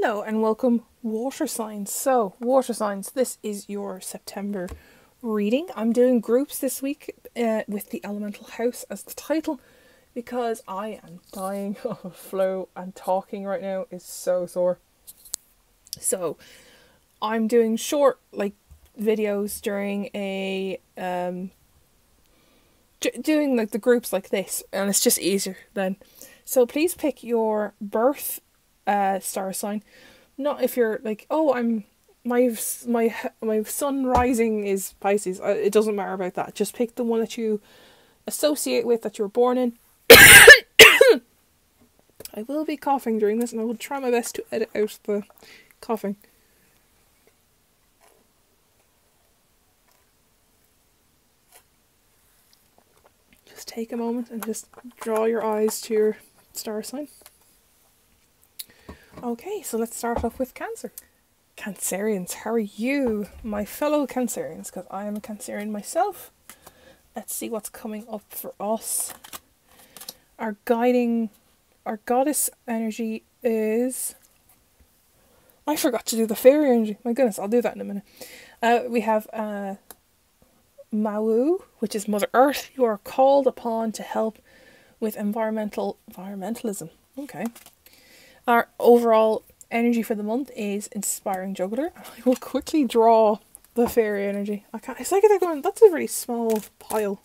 Hello and welcome, water signs. So, water signs, this is your September reading. I'm doing groups this week with the elemental house as the title because I am dying of a flu and talking right now is so sore. So, I'm doing short videos during a doing the groups like this, and it's just easier then. So please pick your birth star sign. Not if you're like, oh, my sun rising is Pisces. It doesn't matter about that. Just pick the one that you associate with, that you were born in. I will be coughing during this, and I will try my best to edit out the coughing. Just take a moment and just draw your eyes to your star sign. Okay, so let's start off with Cancer. Cancerians, how are you, my fellow Cancerians? Because I am a Cancerian myself. Let's see what's coming up for us. Our goddess energy is... I forgot to do the fairy energy. My goodness, I'll do that in a minute. We have Mau, which is Mother Earth. You are called upon to help with environmentalism. Okay. Our overall energy for the month is Inspiring Juggler. I will quickly draw the fairy energy. It's like they're going, that's a very small pile.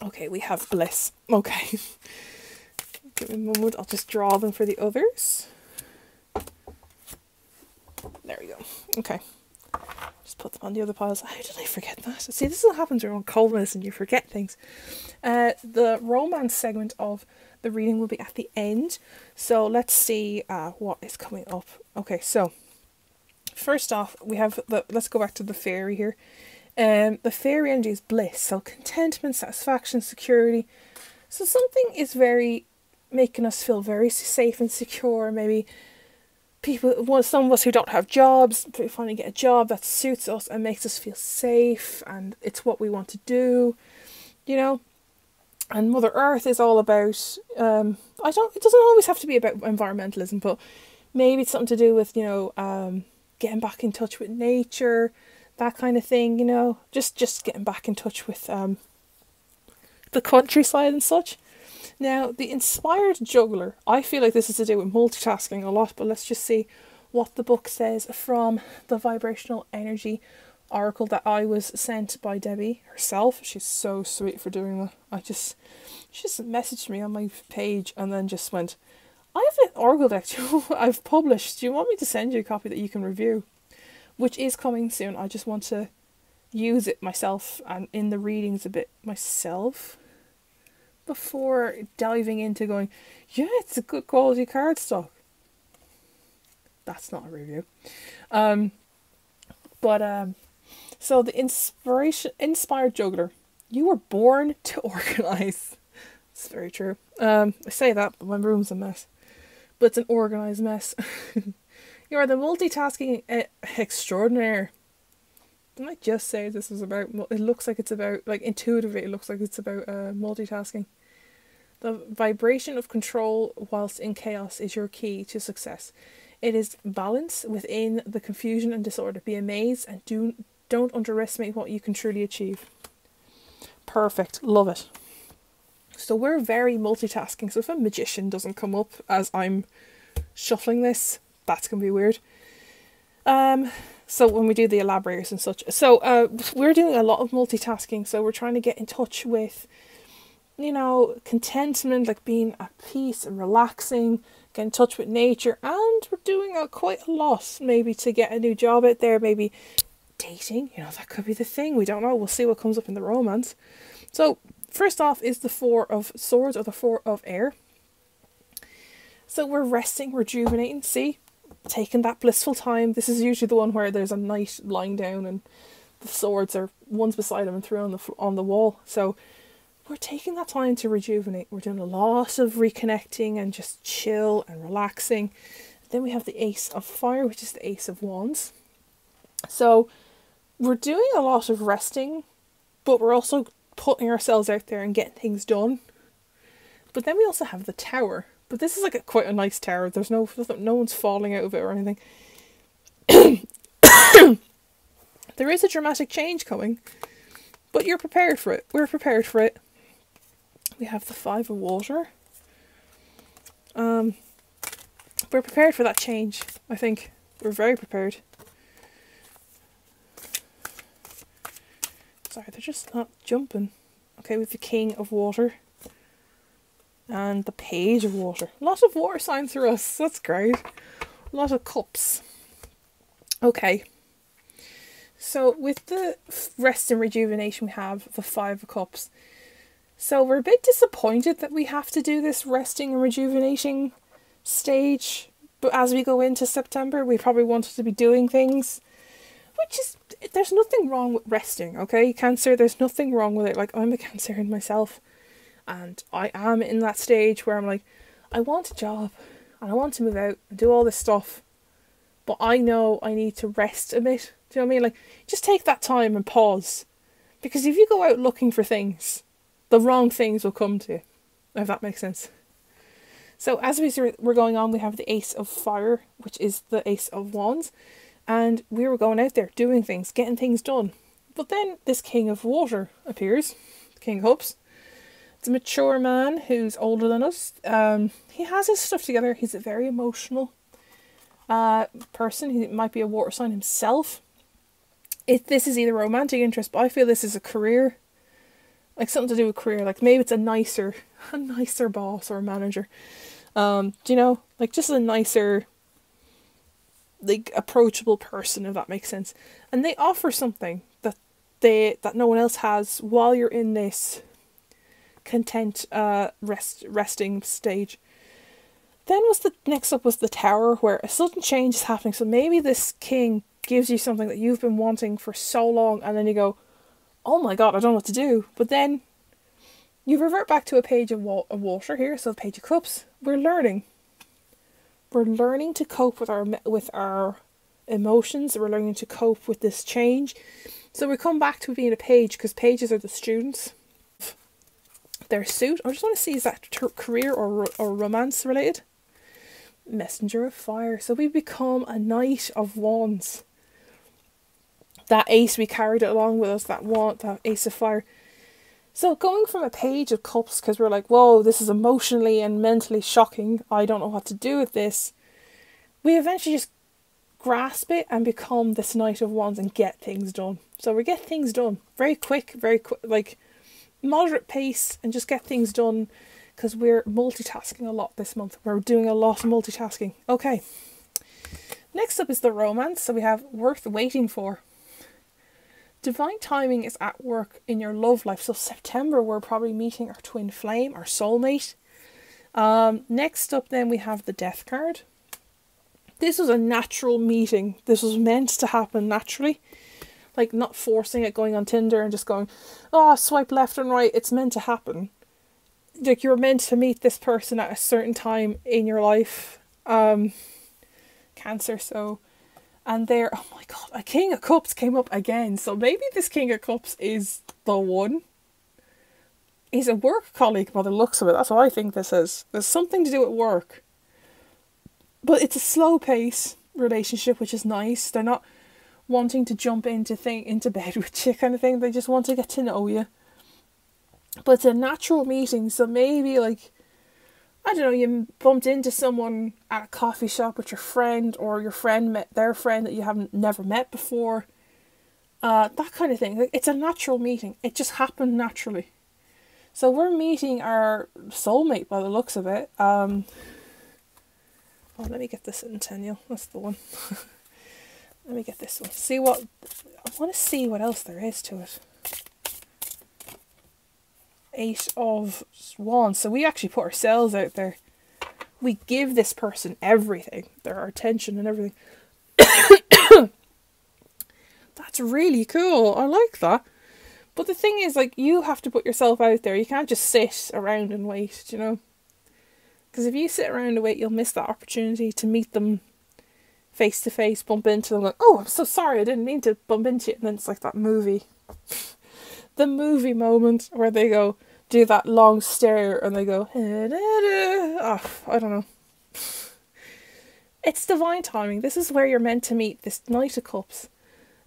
Okay, we have Bliss. Okay. Give me a moment, I'll just draw them for the others. There we go. Okay. Just put them on the other piles. How did I forget that? See, this is what happens around coldness and you forget things. The romance segment of the reading will be at the end. So let's see what is coming up. Okay, so first off, we have let's go back to the fairy here. The fairy energy is bliss. So contentment, satisfaction, security. So something is making us feel very safe and secure. Maybe some of us who don't have jobs, finally get a job that suits us and makes us feel safe, and it's what we want to do, you know. And Mother Earth is all about, it doesn't always have to be about environmentalism, but maybe it's something to do with, you know, getting back in touch with nature, that kind of thing, you know, just getting back in touch with the countryside and such. Now, the Inspired Juggler, I feel like this is to do with multitasking a lot, but let's just see what the book says from the Vibrational Energy Oracle that I was sent by Debbie herself. She's so sweet for doing that. She just messaged me on my page and then just went, I have an Oracle deck I've published. Do you want me to send you a copy that you can review? Which is coming soon. I just want to use it myself and in the readings a bit myself before diving into going, yeah, it's a good quality cardstock. That's not a review. So the Inspired Juggler, you were born to organise. It's very true. I say that, but my room's a mess. But it's an organised mess. You are the multitasking extraordinaire. Didn't I just say this is about... It looks like it's about... Like, intuitively, it looks like it's about multitasking. The vibration of control whilst in chaos is your key to success. It is balance within the confusion and disorder. Be amazed and don't underestimate what you can truly achieve. Perfect. Love it. So we're very multitasking. So if a magician doesn't come up as I'm shuffling this, that's going to be weird. So when we do the elaborators and such. So we're doing a lot of multitasking. So we're trying to get in touch with, you know, contentment, like being at peace and relaxing, get in touch with nature. And we're doing quite a lot maybe to get a new job out there, maybe dating, you know, that could be the thing. We don't know. We'll see what comes up in the romance. So first off is the Four of Swords, or the Four of Air. So we're resting, rejuvenating, see, taking that blissful time. This is usually the one where there's a knight lying down and the swords are one's beside him and three on the wall. So we're taking that time to rejuvenate. We're doing a lot of reconnecting and just chill and relaxing. Then we have the Ace of Fire, which is the Ace of Wands. So we're doing a lot of resting, but we're also putting ourselves out there and getting things done. But then we also have the Tower. But this is like quite a nice tower. There's no one's falling out of it or anything. There is a dramatic change coming, but you're prepared for it. We're prepared for it. We have the 5 of water. We're prepared for that change, I think. We're very prepared. Sorry, they're just not jumping. Okay, with the King of Water. And the Page of Water. A lot of water signs for us. That's great. A lot of cups. Okay. So with the rest and rejuvenation, we have the 5 of Cups. So we're a bit disappointed that we have to do this resting and rejuvenating stage. But as we go into September, we probably wanted to be doing things. Which is, there's nothing wrong with resting, okay? Cancer, there's nothing wrong with it. Like, I'm a Cancer in myself. And I am in that stage where I'm like, I want a job. And I want to move out and do all this stuff. But I know I need to rest a bit. Do you know what I mean? Like, just take that time and pause. Because if you go out looking for things, the wrong things will come to you. If that makes sense. So as we're going on, we have the Ace of Fire, which is the Ace of Wands. And we were going out there doing things, getting things done. But then this King of Water appears. King of Cups. It's a mature man who's older than us. He has his stuff together. He's a very emotional person. He might be a water sign himself. This is either romantic interest, but I feel this is a career. Like something to do with career. Like maybe it's a nicer boss or a manager. Do you know? Like just a nicer, like approachable person, if that makes sense. And they offer something that no one else has while you're in this content resting stage. Then next up was the Tower, where a sudden change is happening. So maybe this king gives you something that you've been wanting for so long, and then you go, oh my god, I don't know what to do. But then you revert back to a page of water here, so the Page of Cups. We're learning to cope with our emotions. We're learning to cope with this change. So we come back to being a page, because pages are the students. Their suit, I just want to see, is that career or romance related? Messenger of Fire. So we become a Knight of Wands. That ace, we carried it along with us, that Ace of Fire. So going from a Page of Cups, because we're like, whoa, this is emotionally and mentally shocking, I don't know what to do with this, we eventually just grasp it and become this Knight of Wands and get things done. So we get things done very quick, like moderate pace, and just get things done, because we're multitasking a lot this month. We're doing a lot of multitasking. Okay. Next up is the romance. So we have Worth Waiting For. Divine timing is at work in your love life. So September, we're probably meeting our twin flame, our soulmate. Next up then we have the Death card. This was a natural meeting. This was meant to happen naturally. Like, not forcing it, going on Tinder and just going, oh, swipe left and right. It's meant to happen. Like, you're meant to meet this person at a certain time in your life. Cancer, so. And there, oh my god, a King of Cups came up again. So maybe this King of Cups is the one. He's a work colleague by the looks of it. That's what I think this is. There's something to do with work. But it's a slow pace relationship, which is nice. They're not wanting to jump into bed with you kind of thing. They just want to get to know you. But it's a natural meeting, so maybe like, I don't know, you bumped into someone at a coffee shop with your friend, or your friend met their friend that you never met before. That kind of thing. Like, it's a natural meeting. It just happened naturally. So we're meeting our soulmate by the looks of it. Oh, let me get this centennial. That's the one. Let me get this one. I want to see what else there is to it. 8 of Wands. So we actually put ourselves out there. We give this person everything. Our attention and everything. That's really cool. I like that. But the thing is, like, you have to put yourself out there. You can't just sit around and wait, you know? Because if you sit around and wait, you'll miss that opportunity to meet them face to face, bump into them, like, oh, I'm so sorry, I didn't mean to bump into you. And then it's like that movie. The movie moment where they go, do that long stare and they go, oh, I don't know. It's divine timing. This is where you're meant to meet, this Knight of Cups.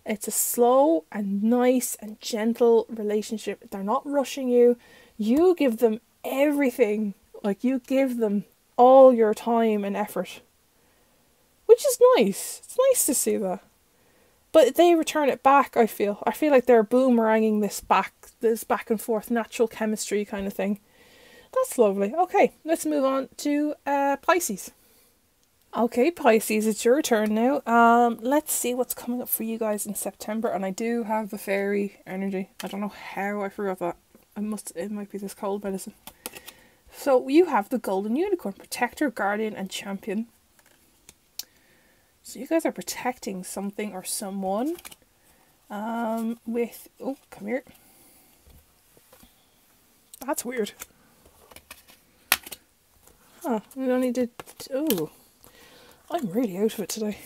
It's a slow and nice and gentle relationship. They're not rushing you. You give them everything. Like, you give them all your time and effort. Which is nice. It's nice to see that. But they return it back, I feel. I feel like they're boomeranging this back and forth natural chemistry kind of thing. That's lovely. Okay, let's move on to Pisces. Okay, Pisces, it's your turn now. Let's see what's coming up for you guys in September. And I do have the fairy energy. I don't know how I forgot that. It might be this cold medicine. So you have the Golden Unicorn, Protector, Guardian, and Champion. So you guys are protecting something or someone. With, oh, come here. That's weird. Huh, we only did, oh. I'm really out of it today.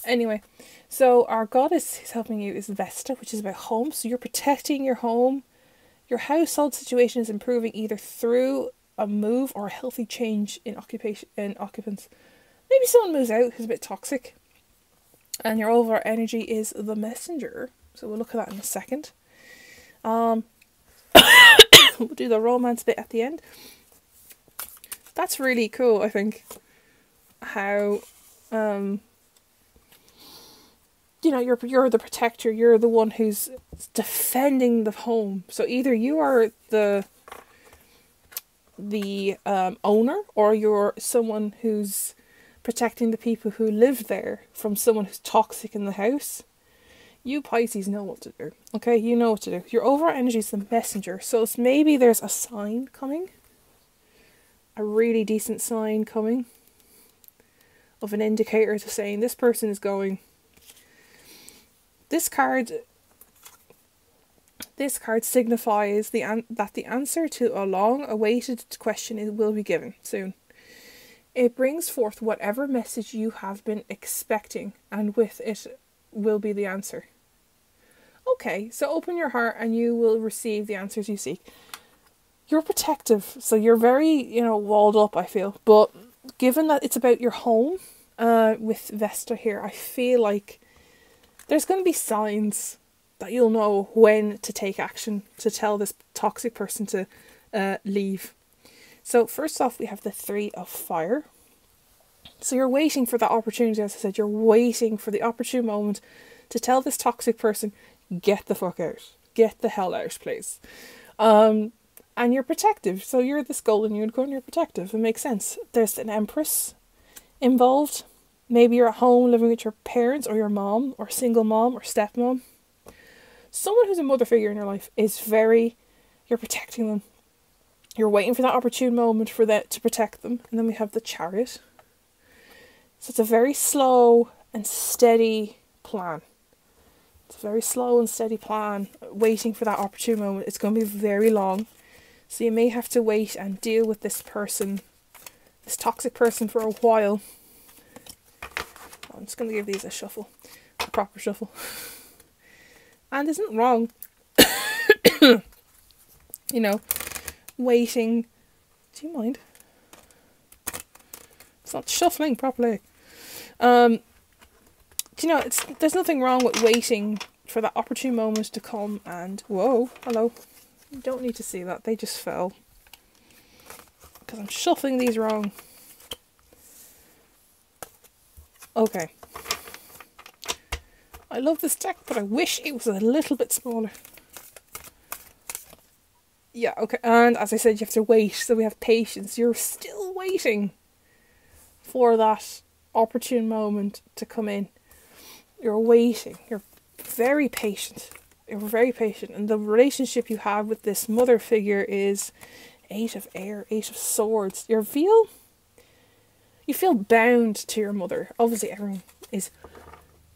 Anyway, so our goddess who's helping you is Vesta, which is about home. So you're protecting your home. Your household situation is improving either through a move or a healthy change in occupants. Maybe someone moves out who's a bit toxic. And your overall energy is the Messenger. So we'll look at that in a second. We'll do the romance bit at the end. That's really cool, I think. How you know, you're the protector, you're the one who's defending the home. So either you are the owner, or you're someone who's protecting the people who live there from someone who's toxic in the house. You Pisces know what to do. Okay, you know what to do. Your overall energy is the Messenger. So it's maybe there's a sign coming. A really decent sign coming. Of an indicator to saying this person is going. This card signifies that the answer to a long-awaited question will be given soon. It brings forth whatever message you have been expecting, and with it will be the answer. Okay, so open your heart and you will receive the answers you seek. You're protective, so you're very, walled up, I feel, but given that it's about your home, with Vesta here, I feel like there's going to be signs that you'll know when to take action to tell this toxic person to leave. So first off, we have the Three of Fire. So you're waiting for that opportunity, as I said, you're waiting for the opportune moment to tell this toxic person, get the fuck out. Get the hell out, please. And you're protective. So you're this Golden Unicorn, you're protective. It makes sense. There's an Empress involved. Maybe you're at home living with your parents or your mom or single mom or stepmom. Someone who's a mother figure in your life is you're protecting them. You're waiting for that opportune moment for that to protect them. And then we have the Chariot. So it's a very slow and steady plan. It's a very slow and steady plan, waiting for that opportune moment. It's going to be very long. So you may have to wait and deal with this person, this toxic person, for a while. I'm just going to give these a shuffle, a proper shuffle. And isn't wrong, waiting. Do you mind? It's not shuffling properly. There's nothing wrong with waiting for that opportune moment to come and, whoa, hello. You don't need to see that, they just fell. Because I'm shuffling these wrong. Okay. I love this deck, but I wish it was a little bit smaller. Yeah, okay. And as I said, you have to wait. So we have patience. You're still waiting for that opportune moment to come in. You're waiting. You're very patient. You're very patient. And the relationship you have with this mother figure is 8 of Air, 8 of Swords. You feel bound to your mother. Obviously, everyone is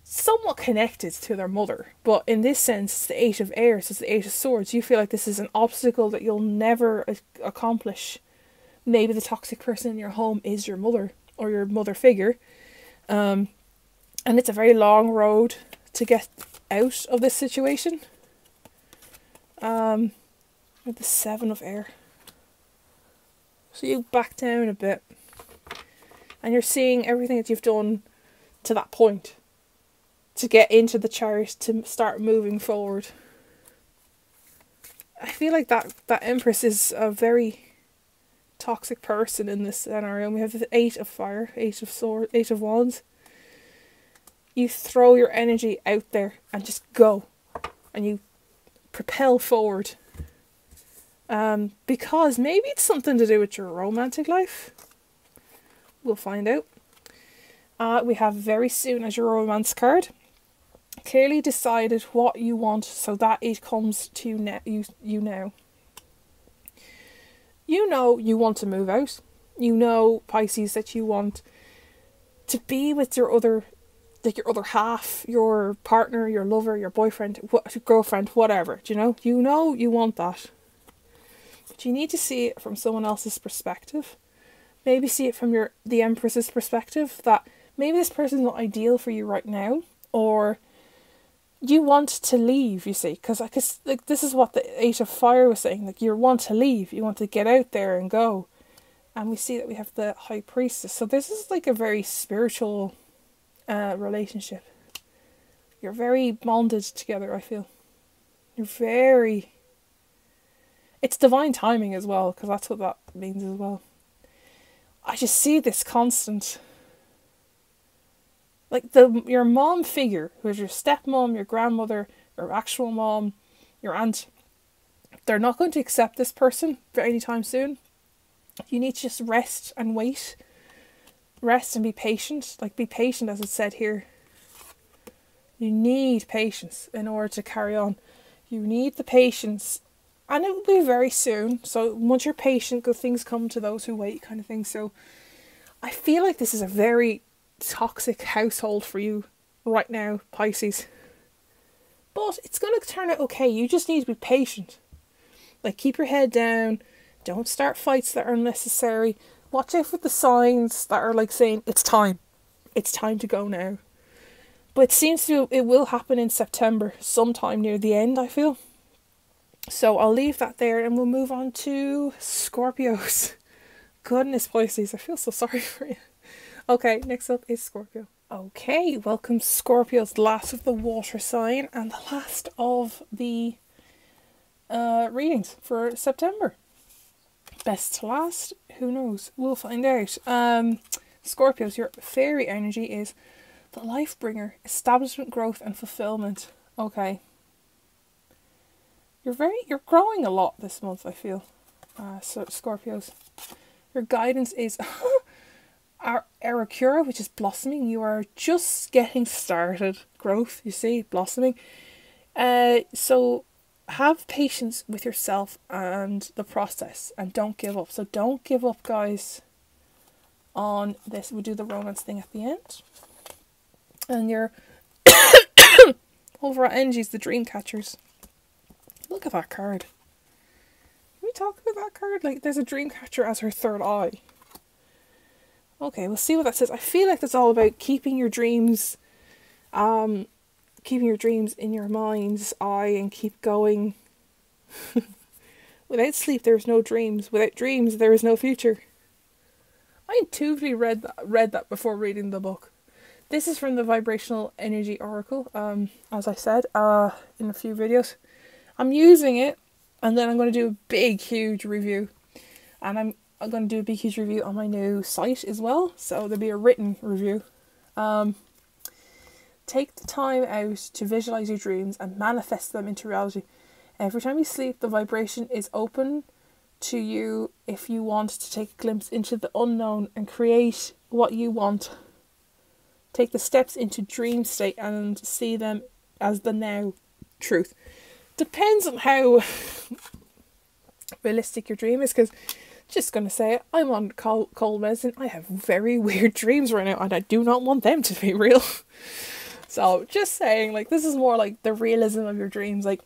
somewhat connected to their mother. But in this sense, it's the 8 of Air, so it's the 8 of Swords. You feel like this is an obstacle that you'll never accomplish. Maybe the toxic person in your home is your mother or your mother figure. And it's a very long road to get out of this situation. with the Seven of Air. So you back down a bit. And you're seeing everything that you've done to that point. To get into the Chariot, to start moving forward. I feel like that Empress is a very toxic person in this scenario. And we have the Eight of Fire, Eight of Swords, Eight of Wands. You throw your energy out there and just go. And you propel forward. Because maybe it's something to do with your romantic life. We'll find out. We have very soon as your romance card. Clearly decided what you want so that it comes to you now. You know you want to move out. You know, Pisces, that you want to be with your other half, your partner, your lover, your boyfriend, girlfriend, whatever. Do you know? You know you want that. But you need to see it from someone else's perspective. Maybe see it from the Empress's perspective, that maybe this person's not ideal for you right now, or you want to leave, you see, because like this is what the Eight of Fire was saying, like you want to leave, you want to get out there and go. And we see that we have the High Priestess. So this is like a very spiritual relationship. You're very bonded together, I feel. It's divine timing as well, because that's what that means as well. I just see this constant, like your mom figure, who's your stepmom, your grandmother, your actual mom, your aunt. They're not going to accept this person for any time soon. You need to just rest and wait. Rest and be patient. Like, be patient, as it said here. You need patience in order to carry on. You need the patience. And it will be very soon. So once you're patient, good things come to those who wait, kind of thing. So I feel like this is a very toxic household for you right now, Pisces. But it's going to turn out okay. You just need to be patient. Like, keep your head down. Don't start fights that are unnecessary. Watch out for the signs that are like saying, it's time. It's time to go now. But it will happen in September, sometime near the end, I feel. So I'll leave that there and we'll move on to Scorpios. Goodness, Pisces, I feel so sorry for you. Okay, next up is Scorpio. Okay, welcome Scorpios, the last of the water sign and the last of the readings for September. Best to last? Who knows? We'll find out. Scorpios, your fairy energy is the life bringer, establishment, growth and fulfillment. Okay. You're growing a lot this month, I feel. So Scorpios, your guidance is Arakura, which is blossoming. You are just getting started. Growth, you see, blossoming. So have patience with yourself and the process, and don't give up. So don't give up, guys, on this. We'll do the romance thing at the end. And your overall energy is the dream catchers. Look at that card. Can we talk about that card? Like, there's a dream catcher as her third eye. Okay, we'll see what that says. I feel like that's all about keeping your dreams in your mind's eye and keep going. Without sleep, there is no dreams. Without dreams, there is no future. I intuitively read that before reading the book. This is from the Vibrational Energy Oracle, as I said in a few videos. I'm using it, and then I'm going to do a big, huge review. And I'm going to do a big, huge review on my new site as well. So there'll be a written review. Take the time out to visualize your dreams and manifest them into reality. Every time you sleep, the vibration is open to you if you want to take a glimpse into the unknown and create what you want. Take the steps into dream state and see them as the now truth. Depends on how realistic your dream is, because just going to say it, I'm on cold medicine. I have very weird dreams right now and I do not want them to be real. So just saying, like, this is more like the realism of your dreams. Like,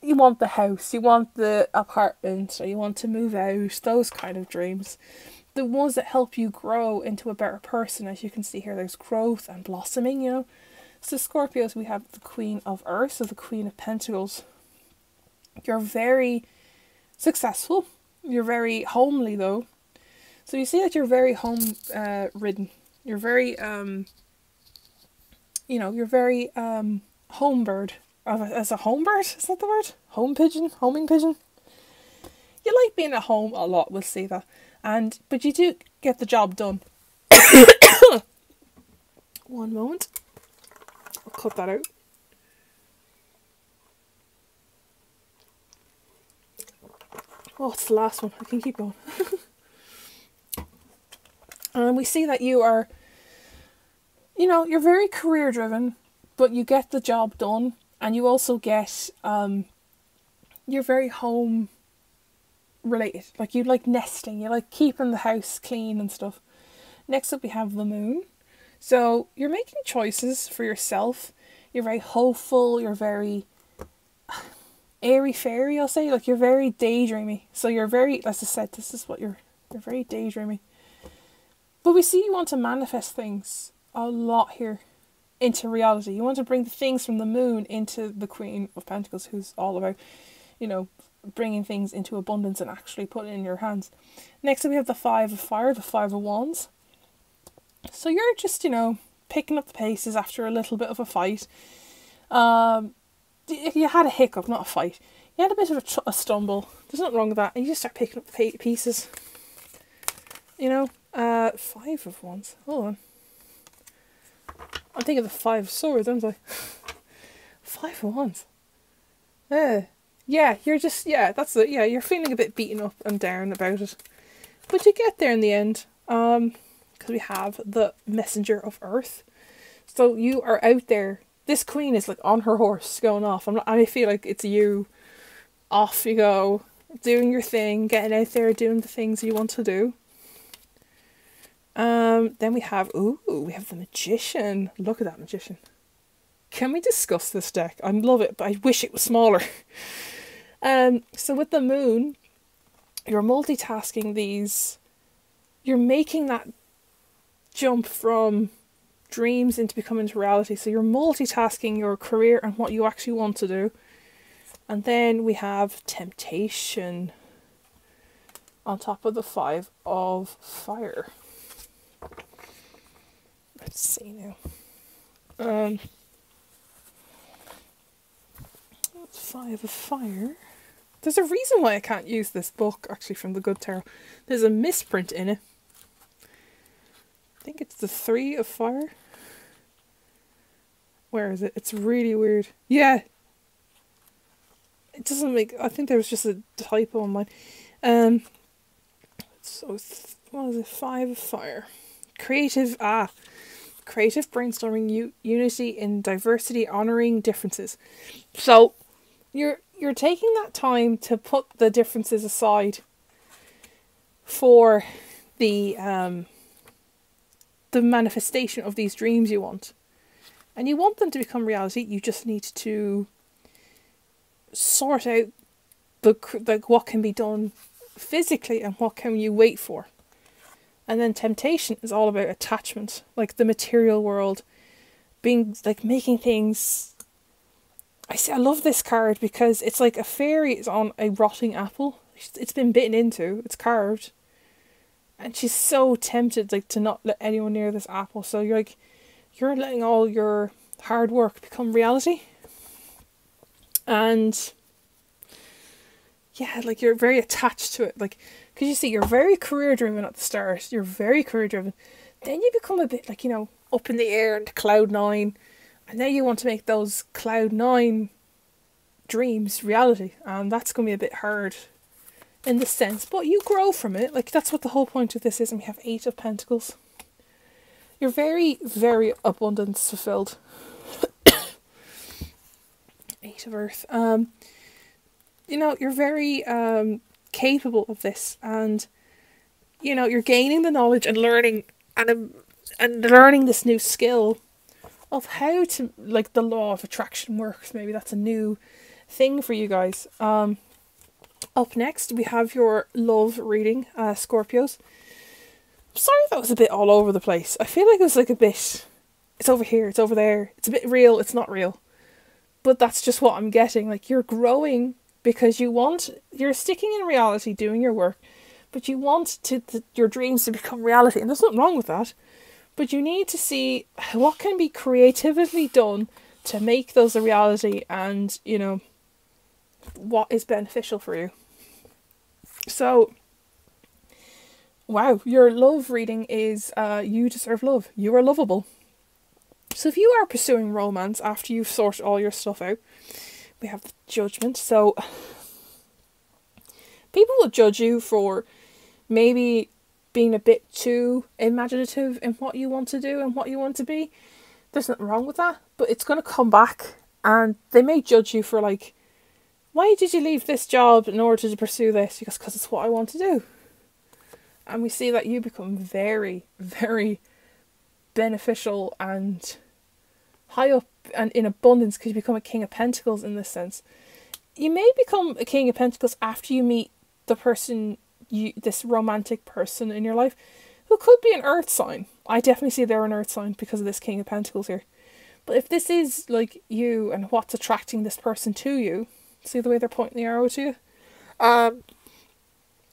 you want the house, you want the apartment, or you want to move out, those kind of dreams. The ones that help you grow into a better person. As you can see here, there's growth and blossoming, you know. So Scorpios, we have the Queen of Earth, so the Queen of Pentacles. You're very successful. You're very homely though. So you see that you're very home ridden. You're very you're very home bird. As a home bird, is that the word? Home pigeon? Homing pigeon? You like being at home a lot, we'll say that. But you do get the job done. One moment. I'll cut that out. Oh, it's the last one. I can keep going. And we see that you are, you're very career driven, but you get the job done. And you also get, you're very home related. Like, you like nesting. You like keeping the house clean and stuff. Next up we have the moon. So you're making choices for yourself. You're very hopeful. You're very airy-fairy, I'll say. Like, you're very daydreamy. So you're very, as I said, this is what you're very daydreamy. But we see you want to manifest things a lot here into reality. You want to bring the things from the moon into the Queen of Pentacles, who's all about, bringing things into abundance and actually putting it in your hands. Next up we have the Five of Fire, the Five of Wands. So you're just, picking up the paces after a little bit of a fight. You had a hiccup, not a fight. You had a bit of a stumble. There's nothing wrong with that. And you just start picking up the pieces. Five of Wands. Hold on. I'm thinking of the Five of Swords, aren't I? Five of Wands. Yeah, you're just, that's it. Yeah, you're feeling a bit beaten up and down about it. But you get there in the end. Because we have the Messenger of Earth. So you are out there. This queen is like on her horse going off. I feel like it's you. Off you go. Doing your thing. Getting out there. Doing the things you want to do. Then we have the Magician. Look at that Magician. Can we discuss this deck? I love it, but I wish it was smaller. So with the moon, you're multitasking these. You're making that jump from dreams into becoming reality. So you're multitasking your career and what you actually want to do. And then we have Temptation on top of the Five of Fire. Let's see now. Five of Fire. There's a reason why I can't use this book, actually, from the Good Tarot. There's a misprint in it. I think it's the Three of Fire. Where is it? It's really weird. Yeah. It doesn't make... I think there was just a typo on mine. So, what is it? Five of Fire. Creative brainstorming, unity in diversity, honouring differences. So, you're taking that time to put the differences aside for the manifestation of these dreams you want. And you want them to become reality. You just need to sort out what can be done physically and what can you wait for. And then Temptation is all about attachment, like the material world, being like making things. I love this card because it's like a fairy is on a rotting apple. It's been bitten into. It's carved, and she's so tempted to not let anyone near this apple. So you're letting all your hard work become reality. And yeah, you're very attached to it. Because you see, you're very career driven at the start. You're very career driven. Then you become a bit up in the air and cloud nine. And now you want to make those cloud nine dreams reality. And that's going to be a bit hard in the sense. But you grow from it. That's what the whole point of this is. And we have Eight of Pentacles. You're very, very abundance fulfilled. Eight of Earth. You're very capable of this, and you're gaining the knowledge and learning and learning this new skill of how to the law of attraction works. Maybe that's a new thing for you guys. Up next we have your love reading, Scorpios. I'm sorry if that was a bit all over the place. I feel like it was a bit, it's over here, it's over there, it's a bit real, it's not real. But that's just what I'm getting. You're growing because you're sticking in reality, doing your work, but you want your dreams to become reality, and there's nothing wrong with that. But you need to see what can be creatively done to make those a reality, and, you know, what is beneficial for you. So, wow, your love reading is you deserve love. You are lovable. So if you are pursuing romance after you've sorted all your stuff out, we have the Judgment. So people will judge you for maybe being a bit too imaginative in what you want to do and what you want to be. There's nothing wrong with that, but it's going to come back, and they may judge you for, like, why did you leave this job in order to pursue this? Because it's what I want to do. And we see that you become very, very beneficial and high up and in abundance, because you become a King of Pentacles in this sense. You may become a King of Pentacles after you meet the person, this romantic person in your life, who could be an earth sign. I definitely see they're an earth sign because of this King of Pentacles here. But if this is like you and what's attracting this person to you, see the way they're pointing the arrow to you?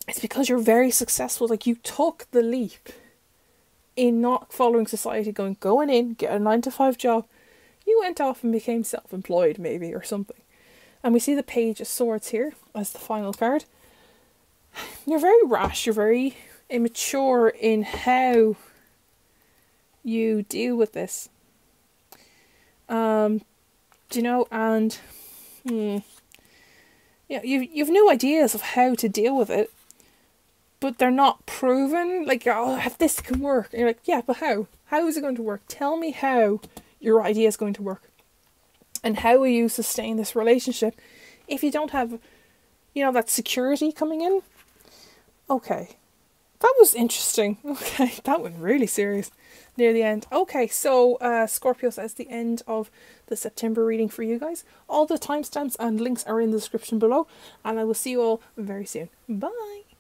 It's because you're very successful. Like, you took the leap in not following society, going in, get a 9-to-5 job. You went off and became self-employed, maybe, or something. And we see the Page of Swords here as the final card. You're very rash. You're very immature in how you deal with this. You know, and yeah, you've no ideas of how to deal with it, but they're not proven. Like, oh, this can work. And you're like, yeah, but how? How is it going to work? Tell me how your idea is going to work. And how will you sustain this relationship if you don't have, you know, that security coming in? Okay. That was interesting. Okay, that went really serious near the end. Okay, so Scorpio says the end of the September reading for you guys. All the timestamps and links are in the description below, and I will see you all very soon. Bye!